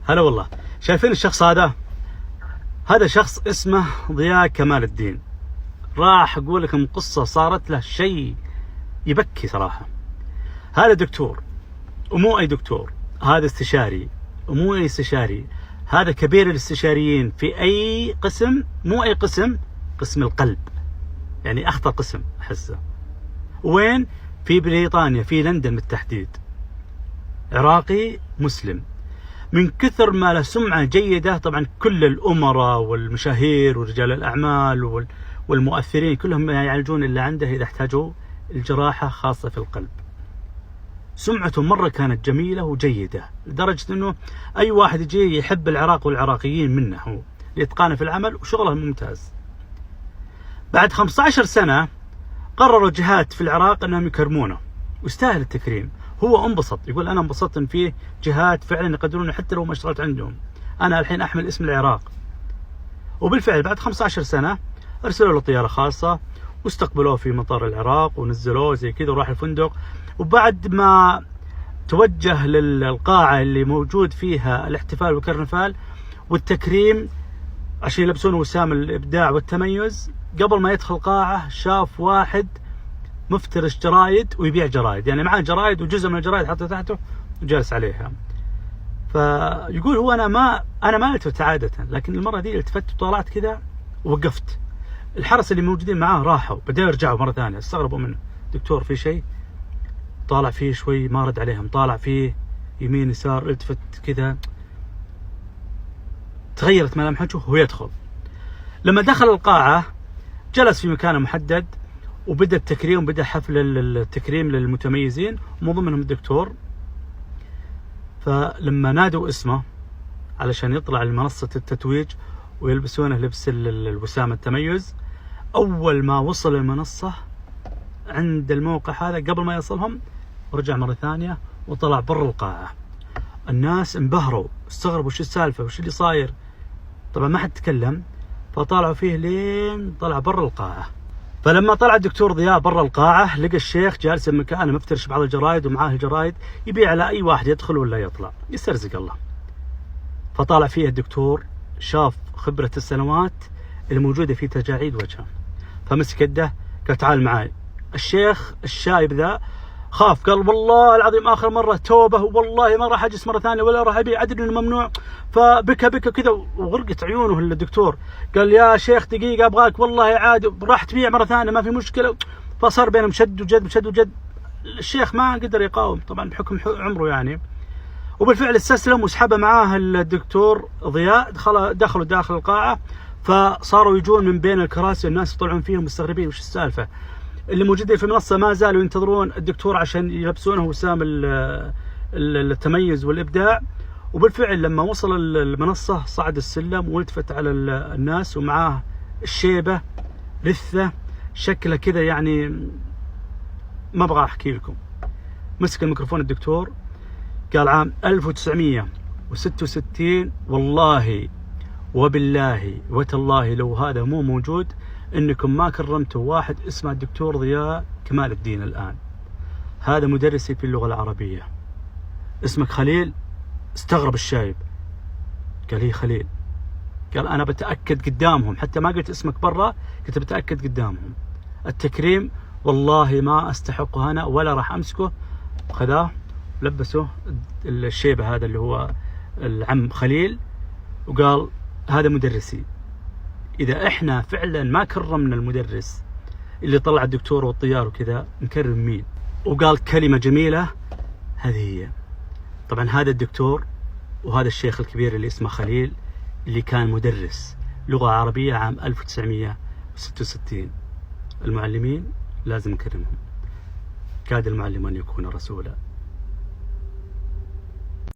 هلا والله. شايفين الشخص هذا؟ هذا شخص اسمه ضياء كمال الدين. راح أقول لكم قصة صارت له شيء يبكي صراحة. هذا دكتور ومو أي دكتور، هذا استشاري ومو أي استشاري، هذا كبير الاستشاريين في أي قسم، مو أي قسم، قسم القلب، يعني أخطر قسم أحسه. وين؟ في بريطانيا، في لندن بالتحديد. عراقي مسلم، من كثر ما له سمعة جيدة. طبعا كل الأمراء والمشاهير ورجال الأعمال والمؤثرين كلهم يعالجون اللي عنده إذا احتاجوا الجراحة خاصة في القلب. سمعته مرة كانت جميلة وجيدة لدرجة أنه أي واحد يجي يحب العراق والعراقيين منه، هو لإتقانه في العمل وشغله ممتاز. بعد 15 سنة قرروا جهات في العراق أنهم يكرمونه، ويستاهل التكريم. هو انبسط، يقول أنا انبسطت إن فيه جهات فعلا يقدرون حتى لو ما اشتغلت عندهم، أنا الحين أحمل اسم العراق. وبالفعل بعد 15 سنة أرسلوا له طيارة خاصة واستقبلوه في مطار العراق ونزلوه زي كذا وراح الفندق. وبعد ما توجه للقاعة اللي موجود فيها الاحتفال والكرنفال والتكريم عشان يلبسونه وسام الإبداع والتميز، قبل ما يدخل القاعة شاف واحد مفترش جرايد ويبيع جرايد، يعني معاه جرايد وجزء من الجرايد حطه تحته وجالس عليها. فيقول هو أنا ما التفت عادة، لكن المرة دي التفت وطلعت كذا ووقفت. الحرس اللي موجودين معاه راحوا، بدأوا يرجعوا مرة ثانية، استغربوا منه. دكتور في شيء؟ طالع فيه شوي ما رد عليهم، طالع فيه يمين يسار، التفت كذا، تغيرت ملامحه وهو يدخل. لما دخل القاعة جلس في مكان محدد وبدأ التكريم، بدأ حفل التكريم للمتميزين ومن ضمنهم الدكتور. فلما نادوا اسمه علشان يطلع لمنصة التتويج ويلبسونه لبس الوسام التميز، أول ما وصل المنصة عند الموقع هذا قبل ما يصلهم رجع مرة ثانية وطلع برا القاعة. الناس انبهروا، استغربوا شو السالفة وش اللي صاير. طبعا ما حد تكلم، فطالعوا فيه لين طلع برا القاعة. فلما طلع الدكتور ضياء برا القاعة لقى الشيخ جالس بمكانه مفترش بعض الجرايد ومعاه الجرايد يبيع على أي واحد يدخل ولا يطلع، يسترزق الله. فطالع فيه الدكتور، شاف خبرة السنوات الموجودة في تجاعيد وجهه، فمسك يده قال تعال معاي. الشيخ الشايب ذا خاف، قال والله العظيم آخر مرة توبة، والله ما راح أجلس مرة ثانية ولا راح أبيع، أدري إنه ممنوع. فبكى كذا وغرقت عيونه الدكتور. قال يا شيخ دقيقة أبغاك، والله عادي راح تبيع مرة ثانية ما في مشكلة. فصار بينهم شد وجد شد وجد. الشيخ ما قدر يقاوم طبعا بحكم عمره يعني، وبالفعل استسلم وسحب معاه الدكتور ضياء. دخلوا داخل القاعة، فصاروا يجون من بين الكراسي الناس يطلعون فيهم مستغربين وش السالفة. اللي موجودين في المنصة ما زالوا ينتظرون الدكتور عشان يلبسونه وسام التميز والإبداع. وبالفعل لما وصل المنصة صعد السلم والتفت على الناس ومعاه الشيبة لثة شكله كذا، يعني ما أبغى أحكي لكم. مسك الميكروفون الدكتور قال عام 1966 والله وبالله وتالله لو هذا مو موجود انكم ما كرمتوا واحد اسمه الدكتور ضياء كمال الدين الآن. هذا مدرسي في اللغة العربية. اسمك خليل؟ استغرب الشايب، قال هي خليل. قال أنا بتأكد قدامهم، حتى ما قلت اسمك برا، كنت بتأكد قدامهم. التكريم والله ما أستحقه أنا ولا راح أمسكه. خذاه لبسه الشيبة هذا اللي هو العم خليل، وقال هذا مدرسي. إذا إحنا فعلا ما كرمنا المدرس اللي طلع الدكتور والطيار وكذا، نكرم مين؟ وقال كلمة جميلة، هذه هي. طبعا هذا الدكتور وهذا الشيخ الكبير اللي اسمه خليل اللي كان مدرس لغة عربية عام 1966. المعلمين لازم نكرمهم. كاد المعلم أن يكون رسولا.